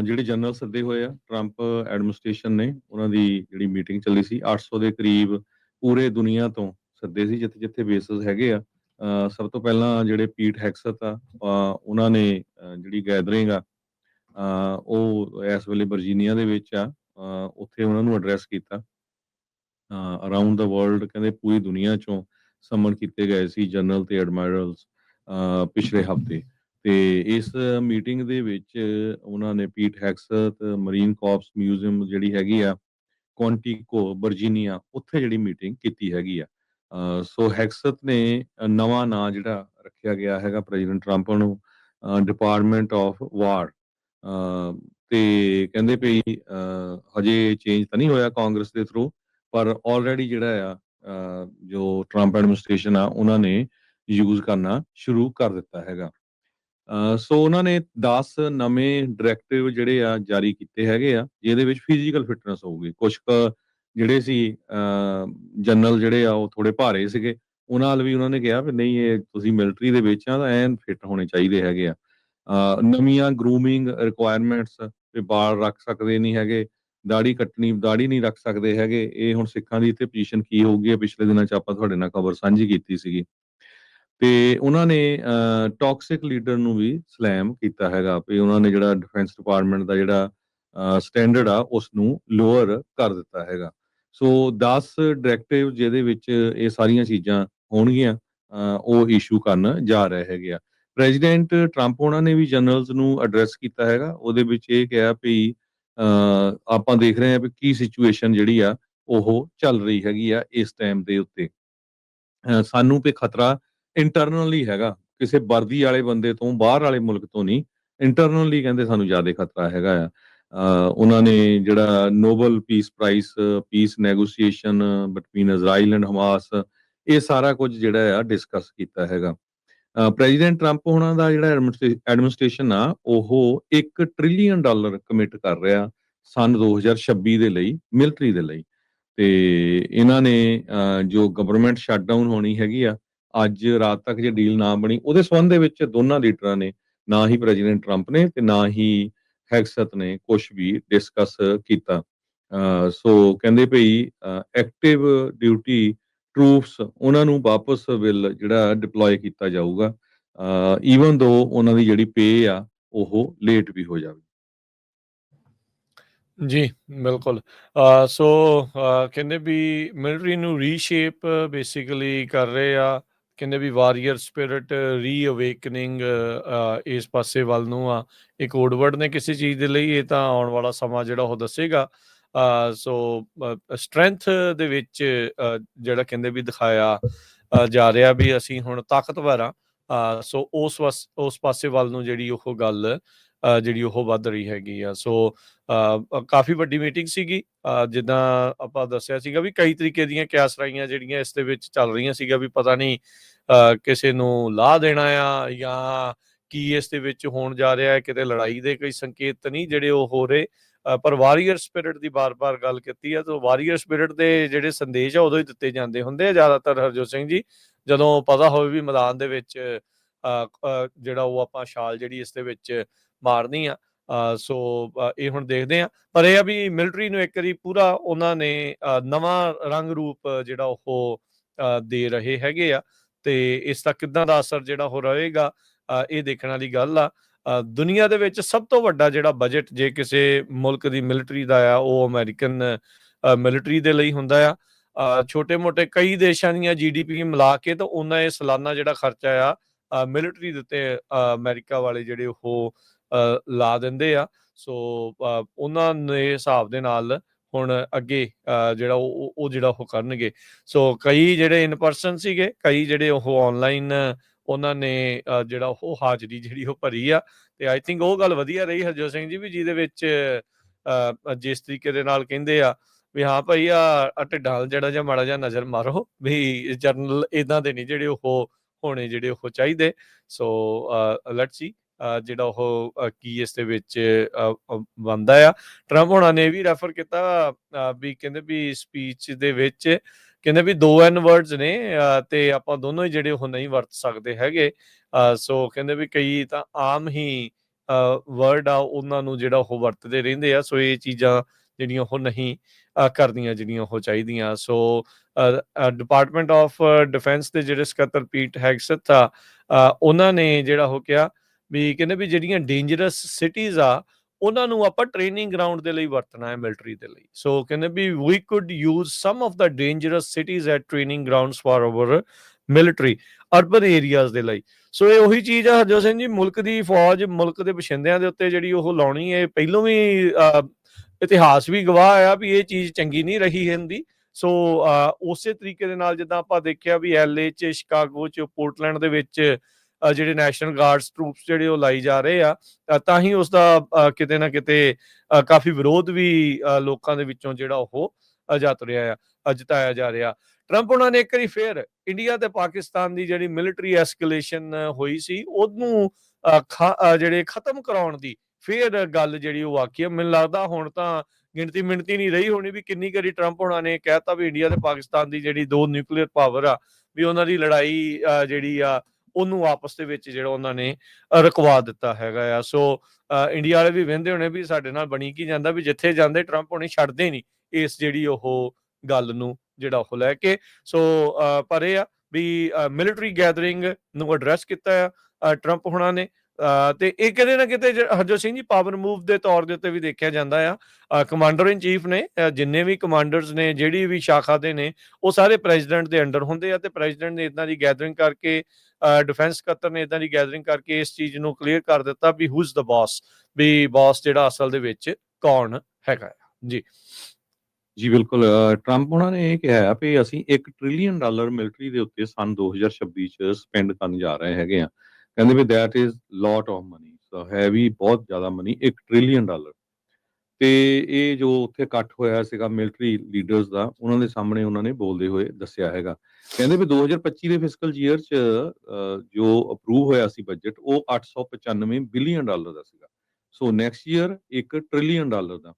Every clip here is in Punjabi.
ਜਿਹੜੇ ਜਨਰਲ ਸੱਦੇ ਹੋਏ ਆ ਟਰੰਪ ਐਡਮਿਨਿਸਟ੍ਰੇਸ਼ਨ ਨੇ, ਉਹਨਾਂ ਦੀ ਜਿਹੜੀ ਮੀਟਿੰਗ ਚੱਲੀ ਸੀ 800 ਦੇ ਕਰੀਬ ਪੂਰੇ ਦੁਨੀਆ ਤੋਂ ਸੱਦੇ ਸੀ, ਜਿੱਥੇ-ਜਿੱਥੇ ਬੇਸਿਸ ਹੈਗੇ ਆ। ਸਭ ਤੋਂ ਪਹਿਲਾਂ ਜਿਹੜੇ ਪੀਟ ਹੈਗਸਥ ਆ, ਉਹਨਾਂ ਨੇ ਜਿਹੜੀ ਗੈਦਰਿੰਗ ਆ, ਉਹ ਇਸ ਵੇਲੇ ਵਰਜੀਨੀਆ ਦੇ ਵਿੱਚ ਆ। ਉੱਥੇ ਉਹਨਾਂ ਨੂੰ ਐਡਰੈਸ ਕੀਤਾ। ਅਰਾਊਂਡ ਦਾ ਵਰਲਡ ਕਹਿੰਦੇ ਪੂਰੀ ਦੁਨੀਆ ਚੋਂ ਸਮਨ ਕੀਤੇ ਗਏ ਸੀ ਜਨਰਲ ਤੇ ਐਡਮਾਇਰਲਸ ਪਿਛਲੇ ਹਫ਼ਤੇ। ਤੇ ਇਸ ਮੀਟਿੰਗ ਦੇ ਵਿੱਚ ਉਹਨਾਂ ਨੇ ਪੀਟ ਹੈਗਸਥ ਮਰੀਨ ਕਾਰਪਸ ਮਿਊਜ਼ੀਅਮ ਜਿਹੜੀ ਹੈਗੀ ਆ ਕੁਆਂਟੀਕੋ ਵਰਜੀਨੀਆ, ਉੱਥੇ ਜਿਹੜੀ ਮੀਟਿੰਗ ਕੀਤੀ ਹੈਗੀ ਆ। ਸੋ ਹੈਗਸਥ ਨੇ ਨਵਾਂ ਨਾਂ ਜਿਹੜਾ ਰੱਖਿਆ ਗਿਆ ਹੈਗਾ ਪ੍ਰੈਜ਼ੀਡੈਂਟ ਟਰੰਪ ਨੂੰ, ਡਿਪਾਰਟਮੈਂਟ ਆਫ ਵਾਰ। ਤੇ ਕਹਿੰਦੇ ਵੀ ਹਜੇ ਚੇਂਜ ਤਾਂ ਨਹੀਂ ਹੋਇਆ ਕਾਂਗਰਸ ਦੇ ਥਰੂ, ਪਰ ਆਲਰੇਡੀ ਜਿਹੜਾ ਆ ਜੋ ਟਰੰਪ ਐਡਮਿਨਿਸਟ੍ਰੇਸ਼ਨ ਆ ਉਹਨਾਂ ਨੇ ਯੂਜ਼ ਕਰਨਾ ਸ਼ੁਰੂ ਕਰ ਦਿੱਤਾ ਹੈਗਾ। ਸੋ ਉਹਨਾਂ ਨੇ 10 ਨਵੇਂ ਡਾਇਰੈਕਟਿਵ ਜਿਹੜੇ ਆ ਜਾਰੀ ਕੀਤੇ ਹੈਗੇ ਆ, ਜਿਹਦੇ ਵਿੱਚ ਫਿਜ਼ੀਕਲ ਫਿਟਨੈਸ ਹੋਊਗੀ। ਕੁਛ ਕੁ ਜਿਹੜੇ ਸੀ ਜਨਰਲ ਜਿਹੜੇ ਆ ਉਹ ਥੋੜੇ ਭਾਰੇ ਸੀਗੇ, ਉਹਨਾਂ ਵੱਲ ਵੀ ਉਹਨਾਂ ਨੇ ਕਿਹਾ ਵੀ ਨਹੀਂ, ਇਹ ਤੁਸੀਂ ਮਿਲਟਰੀ ਦੇ ਵਿੱਚ ਆ ਤਾਂ ਐਨ ਫਿੱਟ ਹੋਣੇ ਚਾਹੀਦੇ ਹੈਗੇ ਆ। ਨਵੀਆਂ ਗਰੂਮਿੰਗ ਰਿਕੁਆਇਰਮੈਂਟਸ, ਵੀ ਵਾਲ ਰੱਖ ਸਕਦੇ ਨਹੀਂ ਹੈਗੇ, ਦਾੜੀ ਨਹੀਂ ਰੱਖ ਸਕਦੇ ਹੈਗੇ। ਇਹ ਹੁਣ ਸਿੱਖਾਂ ਦੀ ਇੱਥੇ ਪੋਜੀਸ਼ਨ ਕੀ ਹੋਊਗੀ, ਪਿਛਲੇ ਦਿਨਾਂ 'ਚ ਆਪਾਂ ਤੁਹਾਡੇ ਨਾਲ ਖਬਰ ਸਾਂਝੀ ਕੀਤੀ ਸੀਗੀ। ਤੇ ਉਹਨਾਂ ਨੇ ਟੌਕਸਿਕ ਲੀਡਰ ਨੂੰ ਵੀ ਸਲੈਮ ਕੀਤਾ ਹੈਗਾ, ਵੀ ਉਹਨਾਂ ਨੇ ਜਿਹੜਾ ਡਿਫੈਂਸ ਡਿਪਾਰਟਮੈਂਟ ਦਾ ਜਿਹੜਾ ਸਟੈਂਡਰਡ ਆ ਉਸ ਨੂੰ ਲੋਅਰ ਕਰ ਦਿੱਤਾ ਹੈਗਾ। ਸੋ 10 ਡਾਇਰੈਕਟਿਵ ਜਿਹਦੇ ਵਿੱਚ ਇਹ ਸਾਰੀਆਂ ਚੀਜ਼ਾਂ ਹੋਣਗੀਆਂ, ਉਹ ਇਸ਼ੂ ਕਰਨ ਜਾ ਰਹੇ ਹੈਗੇ ਆ। ਪ੍ਰੈਜ਼ੀਡੈਂਟ ਟਰੰਪ ਉਹਨਾਂ ਨੇ ਵੀ ਜਨਰਲਸ ਨੂੰ ਐਡਰੈਸ ਕੀਤਾ ਹੈਗਾ, ਉਹਦੇ ਵਿੱਚ ਇਹ ਕਿਹਾ ਵੀ ਆਪਾਂ ਦੇਖ ਰਹੇ ਹਾਂ ਵੀ ਕੀ ਸਿਚੁਏਸ਼ਨ ਜਿਹੜੀ ਆ ਉਹ ਚੱਲ ਰਹੀ ਹੈਗੀ ਆ ਇਸ ਟਾਈਮ ਦੇ ਉੱਤੇ। ਸਾਨੂੰ ਤੇ ਖਤਰਾ ਇੰਟਰਨਲੀ ਹੈਗਾ, ਕਿਸੇ ਵਰਦੀ ਵਾਲੇ ਬੰਦੇ ਤੋਂ, ਬਾਹਰ ਵਾਲੇ ਮੁਲਕ ਤੋਂ ਨਹੀਂ। ਇੰਟਰਨਲੀ ਕਹਿੰਦੇ ਸਾਨੂੰ ਜ਼ਿਆਦਾ ਖਤਰਾ ਹੈਗਾ ਆ। ਉਹਨਾਂ ਨੇ ਜਿਹੜਾ Nobel peace prize, peace negotiation between Israel and Hamas, ਇਹ ਸਾਰਾ ਕੁਝ ਜਿਹੜਾ ਆ ਡਿਸਕਸ ਕੀਤਾ ਹੈਗਾ। ਪ੍ਰੈਜ਼ੀਡੈਂਟ ਟਰੰਪ ਉਹਨਾਂ ਦਾ ਜਿਹੜਾ ਐਡਮਿਨਿਸਟ੍ਰੇਸ਼ਨ ਆ ਉਹ $1 ਟ੍ਰਿਲੀਅਨ ਕਮਿਟ ਕਰ ਰਿਹਾ ਸਨ 2026 ਦੇ ਲਈ, ਮਿਲਟਰੀ ਦੇ ਲਈ। ਤੇ ਇਹਨਾਂ ਨੇ ਜੋ ਗਵਰਨਮੈਂਟ ਸ਼ਟਡਾਊਨ ਹੋਣੀ ਹੈਗੀ ਆ, ਅੱਜ ਰਾਤ ਤੱਕ ਜੇ ਡੀਲ ਨਾ ਬਣੀ, ਉਹਦੇ ਸੰਬੰਧ ਦੇ ਵਿੱਚ ਦੋਨਾਂ ਲੀਡਰਾਂ ਨੇ, ਨਾ ਹੀ ਪ੍ਰੈਜ਼ੀਡੈਂਟ ਟਰੰਪ ਨੇ ਤੇ ਨਾ ਹੀ ਹੈਗਸਥ ਨੇ ਕੁਝ ਵੀ ਡਿਸਕਸ ਕੀਤਾ। ਸੋ ਕਹਿੰਦੇ ਭਈ ਐਕਟਿਵ ਡਿਊਟੀ ਟਰੂਪਸ ਉਹਨਾਂ ਨੂੰ ਵਾਪਸ ਵਿਲ ਜਿਹੜਾ ਡਿਪਲੋਏ ਕੀਤਾ ਜਾਊਗਾ, ਈਵਨ ਦੋ ਉਹਨਾਂ ਦੀ ਜਿਹੜੀ ਪੇ ਆ ਉਹ ਲੇਟ ਵੀ ਹੋ ਜਾਵੇ। ਜੀ ਬਿਲਕੁਲ। ਸੋ ਕਹਿੰਦੇ ਵੀ ਮਿਲਟਰੀ ਨੂੰ ਰੀਸ਼ੇਪ ਬੇਸਿਕਲੀ ਕਰ ਰਹੇ ਆ। ਕਹਿੰਦੇ ਵੀ ਵਾਰੀਅਰ ਸਪਿਰਿਟ ਰੀਅਵੇਕਨਿੰਗ ਇਸ ਪਾਸੇ ਵੱਲ ਨੂੰ ਆ। ਇਹ ਕੋਡ ਵਰਡ ਨੇ ਕਿਸੇ ਚੀਜ਼ ਦੇ ਲਈ, ਇਹ ਤਾਂ ਆਉਣ ਵਾਲਾ ਸਮਾਂ ਜਿਹੜਾ ਉਹ ਦੱਸੇਗਾ। ਸੋ ਸਟਰੈਂਥ ਦੇ ਵਿੱਚ ਜਿਹੜਾ ਕਹਿੰਦੇ ਵੀ ਦਿਖਾਇਆ ਜਾ ਰਿਹਾ ਵੀ ਅਸੀਂ ਹੁਣ ਤਾਕਤਵਰ ਆ। ਸੋ ਉਸ ਪਾਸੇ ਵੱਲ ਨੂੰ ਜਿਹੜੀ ਉਹ ਗੱਲ ਜਿਹੜੀ ਉਹ ਵੱਧ ਰਹੀ ਹੈਗੀ ਆ। ਸੋ ਕਾਫੀ ਵੱਡੀ ਮੀਟਿੰਗ ਸੀਗੀ। ਜਿੱਦਾਂ ਆਪਾਂ ਦੱਸਿਆ ਸੀਗਾ ਵੀ ਕਈ ਤਰੀਕੇ ਦੀਆਂ ਕਿਆਸਰਾਈਆਂ ਜਿਹੜੀਆਂ ਇਸ ਦੇ ਵਿੱਚ ਚੱਲ ਰਹੀਆਂ ਸੀਗਾ, ਵੀ ਪਤਾ ਨਹੀਂ ਕਿਸੇ ਨੂੰ ਲਾਹ ਦੇਣਾ ਆ ਜਾਂ ਕੀ ਇਸ ਦੇ ਵਿੱਚ ਹੋਣ ਜਾ ਰਿਹਾ ਹੈ। ਕਿਤੇ ਲੜਾਈ ਦੇ ਕੋਈ ਸੰਕੇਤ ਨਹੀਂ ਜਿਹੜੇ ਉਹ ਹੋ ਰਹੇ, ਪਰ ਵਾਰੀਅਰ ਸਪਿਰਿਟ ਦੀ ਬਾਰ-ਬਾਰ ਗੱਲ ਕੀਤੀ ਹੈ। ਤਾਂ ਵਾਰੀਅਰ ਸਪਿਰਿਟ ਦੇ ਜਿਹੜੇ ਸੰਦੇਸ਼ ਆ ਉਦੋਂ ਹੀ ਦਿੱਤੇ ਜਾਂਦੇ ਹੁੰਦੇ ਆ ਜ਼ਿਆਦਾਤਰ, ਹਰਜੋਤ ਸਿੰਘ ਜੀ, ਜਦੋਂ ਪਤਾ ਹੋਵੇ ਵੀ ਮੈਦਾਨ ਦੇ ਵਿੱਚ ਜਿਹੜਾ ਉਹ ਆਪਾਂ ਛਾਲ ਜਿਹੜੀ ਇਸ ਦੇ ਵਿੱਚ ਮਾਰਨੀ ਆ। ਸੋ ਇਹ ਹੁਣ ਦੇਖਦੇ ਆ, ਪਰ ਇਹ ਆ ਵੀ ਮਿਲਟਰੀ ਨੂੰ ਇੱਕ ਵਾਰੀ ਪੂਰਾ ਉਹਨਾਂ ਨੇ ਨਵਾਂ ਰੰਗ ਰੂਪ ਜਿਹੜਾ ਉਹ ਦੇ ਰਹੇ ਹੈਗੇ ਆ। ਤੇ ਇਸ ਦਾ ਕਿੱਦਾਂ ਦਾ ਅਸਰ ਜਿਹੜਾ ਉਹ ਰਹੇਗਾ, ਇਹ ਦੇਖਣ ਵਾਲੀ ਗੱਲ ਆ। ਦੁਨੀਆ ਦੇ ਵਿੱਚ ਸਭ ਤੋਂ ਵੱਡਾ ਜਿਹੜਾ ਬਜਟ ਜੇ ਕਿਸੇ ਮੁਲਕ ਦੀ ਮਿਲਟਰੀ ਦਾ ਆ, ਉਹ ਅਮਰੀਕਨ ਮਿਲਟਰੀ ਦੇ ਲਈ ਹੁੰਦਾ ਆ। ਛੋਟੇ ਮੋਟੇ ਕਈ ਦੇਸ਼ਾਂ ਦੀਆਂ GDP ਮਿਲਾ ਕੇ ਤਾਂ ਉਹਨਾਂ ਇਹ ਸਾਲਾਨਾ ਜਿਹੜਾ ਖਰਚਾ ਆ ਮਿਲਟਰੀ ਦੇ ਉੱਤੇ ਅਮਰੀਕਾ ਵਾਲੇ ਜਿਹੜੇ ਉਹ ਲਾ ਦਿੰਦੇ ਆ। ਸੋ ਉਹਨਾਂ ਦੇ ਹਿਸਾਬ ਦੇ ਨਾਲ ਹੁਣ ਅੱਗੇ ਜਿਹੜਾ ਉਹ ਜਿਹੜਾ ਉਹ ਕਰਨਗੇ। ਸੋ ਕਈ ਜਿਹੜੇ ਇਨ ਪਰਸਨ ਸੀਗੇ, ਕਈ ਜਿਹੜੇ ਉਹ ਆਨਲਾਈਨ ਉਹਨਾਂ ਨੇ ਜਿਹੜਾ ਉਹ ਹਾਜ਼ਰੀ ਜਿਹੜੀ ਉਹ ਭਰੀ ਆ। ਤੇ ਆਈ ਥਿੰਕ ਉਹ ਗੱਲ ਵਧੀਆ ਰਹੀ ਹਰਜੋਤ ਸਿੰਘ ਜੀ, ਵੀ ਜਿਹਦੇ ਵਿੱਚ ਜਿਸ ਤਰੀਕੇ ਦੇ ਨਾਲ ਕਹਿੰਦੇ ਆ ਵੀ ਹਾਂ ਭਾਈ ਆ ਢਿੱਡਾਂ ਵੱਲ ਜਿਹੜਾ ਜਿਹਾ ਮਾੜਾ ਜਿਹਾ ਨਜ਼ਰ ਮਾਰੋ, ਵੀ ਜਰਨਲ ਇਦਾਂ ਦੇ ਨਹੀਂ ਜਿਹੜੇ ਉਹ ਹੋਣੇ ਜਿਹੜੇ ਉਹ ਚਾਹੀਦੇ। ਸੋ ਲੈਟਸ ਸੀ ਜਿਹੜਾ ਉਹ ਕੀ ਇਸ ਦੇ ਵਿੱਚ ਬਣਦਾ ਆ। ਟਰੰਪ ਹੋਣਾ ਨੇ ਵੀ ਰੈਫਰ ਕੀਤਾ ਵੀ ਕਹਿੰਦੇ ਵੀ ਸਪੀਚ ਦੇ ਵਿੱਚ ਕਹਿੰਦੇ ਵੀ 2 N ਵਰਡਸ ਨੇ ਤੇ ਆਪਾਂ ਦੋਨੋਂ ਹੀ ਜਿਹੜੇ ਉਹ ਨਹੀਂ ਵਰਤ ਸਕਦੇ ਹੈਗੇ। ਸੋ ਕਹਿੰਦੇ ਵੀ ਕਈ ਤਾਂ ਆਮ ਹੀ ਵਰਡ ਆ ਉਹਨਾਂ ਨੂੰ ਜਿਹੜਾ ਉਹ ਵਰਤਦੇ ਰਹਿੰਦੇ ਆ। ਸੋ ਇਹ ਚੀਜ਼ਾਂ ਜਿਹੜੀਆਂ ਉਹ ਨਹੀਂ ਕਰਨੀਆਂ ਜਿਹੜੀਆਂ ਉਹ ਚਾਹੀਦੀਆਂ। ਸੋ ਡਿਪਾਰਟਮੈਂਟ ਆਫ ਡਿਫੈਂਸ ਦੇ ਜਿਹੜੇ ਸਕੱਤਰ ਪੀਟ ਹੈਗਸਥ ਆ, ਉਹਨਾਂ ਨੇ ਜਿਹੜਾ ਉਹ ਕਿਹਾ ਵੀ ਕਹਿੰਦੇ ਵੀ ਜਿਹੜੀਆਂ ਡੇਂਜਰਸ ਸਿਟੀਜ਼ ਆ ਉਹਨਾਂ ਨੂੰ ਆਪਾਂ ਟ੍ਰੇਨਿੰਗ ਗਰਾਊਂਡ ਦੇ ਲਈ ਵਰਤਣਾ ਹੈ ਮਿਲਟਰੀ ਦੇ ਲਈ। ਸੋ ਕਹਿੰਦੇ ਵੀ we could use some of the dangerous cities at training grounds for our military urban areas ਦੇ ਲਈ। ਸੋ ਇਹ ਉਹੀ ਚੀਜ਼ ਆ ਹਰਜੋਤ ਸਿੰਘ ਜੀ, ਮੁਲਕ ਦੀ ਫੌਜ ਮੁਲਕ ਦੇ ਬਸ਼ਿੰਦਿਆਂ ਦੇ ਉੱਤੇ ਜਿਹੜੀ ਉਹ ਲਾਉਣੀ ਹੈ। ਪਹਿਲੋਂ ਵੀ ਇਤਿਹਾਸ ਵੀ ਗਵਾਹ ਆ ਵੀ ਇਹ ਚੀਜ਼ ਚੰਗੀ ਨਹੀਂ ਰਹੀ ਹੁੰਦੀ। ਸੋ ਉਸੇ ਤਰੀਕੇ ਦੇ ਨਾਲ ਜਿੱਦਾਂ ਆਪਾਂ ਦੇਖਿਆ ਵੀ LA 'ਚ, ਸ਼ਿਕਾਗੋ 'ਚ, ਪੋਰਟਲੈਂਡ ਦੇ ਵਿੱਚ ਜਿਹੜੇ ਨੈਸ਼ਨਲ ਗਾਰਡਸ ਟਰੂਪਸ ਜਿਹੜੇ ਉਹ ਲਾਈ ਜਾ ਰਹੇ ਆ, ਤਾਂ ਹੀ ਉਸ ਦਾ ਕਿਤੇ ਨਾ ਕਿਤੇ ਕਾਫੀ ਵਿਰੋਧ ਵੀ ਲੋਕਾਂ ਦੇ ਵਿੱਚੋਂ ਜਿਹੜਾ ਉਹ ਜਤਾਇਆ ਜਾ ਰਿਹਾ। ਟਰੰਪ ਉਹਨਾਂ ਨੇ ਇੱਕ ਵਾਰੀ ਫੇਰ ਇੰਡੀਆ ਤੇ ਪਾਕਿਸਤਾਨ ਦੀ ਜਿਹੜੀ ਮਿਲਟਰੀ ਐਸਕੇਲੇਸ਼ਨ ਹੋਈ ਸੀ ਉਹਨੂੰ ਜਿਹੜੇ ਖਤਮ ਕਰਾਉਣ ਦੀ ਫੇਰ ਗੱਲ ਜਿਹੜੀ ਉਹ ਵਾਕਈ ਮੈਨੂੰ ਲੱਗਦਾ ਹੁਣ ਤਾਂ ਗਿਣਤੀ ਮਿਣਤੀ ਨਹੀਂ ਰਹੀ ਹੋਣੀ ਵੀ ਕਿੰਨੀ ਕਰੀ ਟਰੰਪ ਉਹਨਾਂ ਨੇ ਕਹਿਤਾ ਵੀ ਇੰਡੀਆ ਤੇ ਪਾਕਿਸਤਾਨ ਦੀ ਜਿਹੜੀ ਦੋ ਨਿਊਕਲੀਅਰ ਪਾਵਰ ਆ ਵੀ ਉਹਨਾਂ ਦੀ ਲੜਾਈ ਜਿਹੜੀ ਆ ਉਹਨੂੰ ਆਪਸ ਦੇ ਵਿੱਚ ਜਿਹੜਾ ਉਹਨਾਂ ਨੇ ਰੁਕਵਾ ਦਿੱਤਾ ਹੈਗਾ ਆ। ਸੋ ਇੰਡੀਆ ਵਾਲੇ ਵੀ ਵਹਿੰਦੇ ਹੋਣੇ ਵੀ ਸਾਡੇ ਨਾਲ ਬਣੀ ਕੀ ਜਾਂਦਾ ਵੀ ਜਿੱਥੇ ਜਾਂਦੇ ਟਰੰਪ ਹੋਣੀ ਛੱਡਦੇ ਨਹੀਂ ਇਸ ਜਿਹੜੀ ਉਹ ਗੱਲ ਨੂੰ ਜਿਹੜਾ ਉਹ ਲੈ ਕੇ। ਸੋ ਪਰ ਇਹ ਆ ਵੀ ਮਿਲਟਰੀ ਗੈਦਰਿੰਗ ਨੂੰ ਐਡਰੈਸ ਕੀਤਾ ਆ ਟਰੰਪ ਹੋਣਾ ਨੇ, ਤੇ ਇਹ ਕਿਤੇ ਨਾ ਕਿਤੇ ਹਰਜੋਤ ਸਿੰਘ ਜੀ ਪਾਵਰ ਮੂਵ ਦੇ ਤੌਰ ਦੇ ਉੱਤੇ ਵੀ ਦੇਖਿਆ ਜਾਂਦਾ ਆ। ਕਮਾਂਡਰ ਇਨ ਚੀਫ ਨੇ ਜਿੰਨੇ ਵੀ ਕਮਾਂਡਰਸ ਨੇ ਜਿਹੜੀ ਵੀ ਸ਼ਾਖਾ ਦੇ ਨੇ ਉਹ ਸਾਰੇ ਪ੍ਰੈਜ਼ੀਡੈਂਟ ਦੇ ਅੰਡਰ ਹੁੰਦੇ ਆ, ਤੇ ਪ੍ਰੈਜ਼ੀਡੈਂਟ ਨੇ ਇਦਾਂ ਦੀ ਗੈਦਰਿੰਗ ਕਰਕੇ ਡਿਫੈਂਸ ਸਕੱਤਰ ਨੇ ਇਦਾਂ ਦੀ ਗੈਦਰਿੰਗ ਕਰਕੇ ਇਸ ਚੀਜ਼ ਨੂੰ ਕਲੀਅਰ ਕਰ ਦਿੱਤਾ ਵੀ ਹੂ ਇਜ਼ ਦਾ ਬੌਸ, ਵੀ ਬੌਸ ਜਿਹੜਾ ਅਸਲ ਦੇ ਵਿੱਚ ਕੌਣ ਹੈਗਾ ਆ। ਜੀ ਜੀ ਬਿਲਕੁਲ, ਟਰੰਪ ਉਹਨਾਂ ਨੇ ਇਹ ਕਿਹਾ ਹੈ ਵੀ ਅਸੀਂ $1 ਟ੍ਰਿਲੀਅਨ ਮਿਲਟਰੀ ਦੇ ਉੱਤੇ ਸੰਨ 2026 ਚ ਸਪੈਂਡ ਕਰਨ ਜਾ ਰਹੇ ਹੈਗੇ ਆ। ਕਹਿੰਦੇ ਵੀ that is lot of money, ਹੈ ਵੀ ਬਹੁਤ ਜ਼ਿਆਦਾ ਮਨੀ, $1 ਟ੍ਰਿਲੀਅਨ। ਤੇ ਇਹ ਜੋ ਉੱਥੇ ਇਕੱਠ ਹੋਇਆ ਸੀਗਾ ਮਿਲਟਰੀ ਲੀਡਰਸ ਦਾ, ਉਹਨਾਂ ਦੇ ਸਾਹਮਣੇ ਉਹਨਾਂ ਨੇ ਬੋਲਦੇ ਹੋਏ ਦੱਸਿਆ ਹੈਗਾ। ਕਹਿੰਦੇ ਵੀ 2025 ਦੇ ਫਿਸਕਲ ਈਅਰ ਚ ਜੋ ਅਪਰੂਵ ਹੋਇਆ ਸੀ ਬਜਟ ਉਹ $895 ਬਿਲੀਅਨ ਦਾ ਸੀਗਾ। ਸੋ ਨੈਕਸਟ ਈਅਰ $1 ਟ੍ਰਿਲੀਅਨ ਦਾ।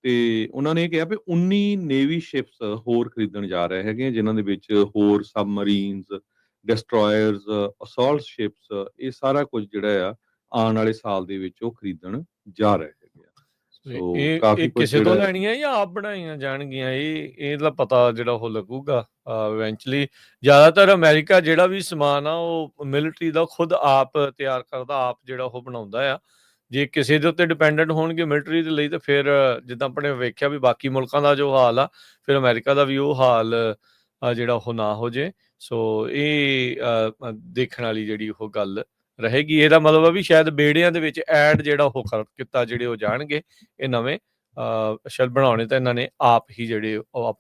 ਤੇ ਉਹਨਾਂ ਨੇ ਇਹ ਕਿਹਾ ਵੀ 19 ਨੇਵੀ ਸ਼ਿਪਸ ਹੋਰ ਖਰੀਦਣ ਜਾ ਰਹੇ ਹੈਗੇ, ਜਿਨ੍ਹਾਂ ਦੇ ਵਿੱਚ ਹੋਰ ਸਬਮਰੀਨਸ, ਡਿਸਟਰੋਇਰਸ, ਅਸੌਲਟ ਸ਼ਿਪਸ, ਇਹ ਸਾਰਾ ਕੁਝ ਜਿਹੜਾ ਆ ਆਉਣ ਵਾਲੇ ਸਾਲ ਦੇ ਵਿੱਚ ਉਹ ਖਰੀਦਣ ਜਾ ਰਹੇ ਹੈਗੇ ਆ। ਸੋ ਕਾਫੀ ਇਹ ਕੁਝ ਕਿਸੇ ਤੋਂ ਜਿਹੜਾ ਲੈਣੀਆਂ ਜਾਂ ਆਪ ਬਣਾਈਆਂ ਜਾਣਗੀਆਂ ਇਹਦਾ ਪਤਾ ਜਿਹੜਾ ਉਹ ਲੱਗੂਗਾ ਇਵੈਂਚੁਅਲੀ। ਜ਼ਿਆਦਾਤਰ ਅਮਰੀਕਾ ਜਿਹੜਾ ਵੀ ਸਮਾਨ ਆ ਉਹ ਮਿਲਟਰੀ ਦਾ ਖੁਦ ਆਪ ਤਿਆਰ ਕਰਦਾ, ਆਪ ਜਿਹੜਾ ਉਹ ਬਣਾਉਂਦਾ ਆ। ਜੇ ਕਿਸੇ ਦੇ ਉੱਤੇ ਡਿਪੈਂਡੈਂਟ ਹੋਣਗੇ ਮਿਲਟਰੀ ਦੇ ਲਈ ਤਾਂ ਫਿਰ ਜਿੱਦਾਂ ਆਪਣੇ ਵੇਖਿਆ ਵੀ ਬਾਕੀ ਮੁਲਕਾਂ ਦਾ ਜੋ ਹਾਲ ਆ, ਫਿਰ ਅਮਰੀਕਾ ਦਾ ਵੀ ਉਹ ਹਾਲ ਜਿਹੜਾ ਉਹ ਨਾ ਹੋ ਜੇ। ਸੋ ਇਹ ਦੇਖਣ ਵਾਲੀ ਜਿਹੜੀ ਉਹ ਗੱਲ ਰਹੇਗੀ। ਇਹਦਾ ਮਤਲਬ ਆ ਵੀ ਸ਼ਾਇਦ ਬੇੜਿਆਂ ਦੇ ਵਿੱਚ ਐਡ ਜਿਹੜਾ ਉਹ ਕੀਤਾ ਜਿਹੜੇ ਉਹ ਜਾਣਗੇ ਇਹ ਨਵੇਂ ਸ਼ਾਇਦ ਬਣਾਉਣੇ ਤਾਂ ਇਹਨਾਂ ਨੇ ਆਪ ਹੀ ਜਿਹੜੇ ਉਹ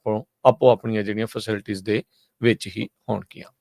ਆਪੋ ਆਪਣੀਆਂ ਜਿਹੜੀਆਂ ਫੈਸਿਲਿਟੀਜ਼ ਦੇ ਵਿੱਚ ਹੀ ਹੋਣਗੀਆਂ।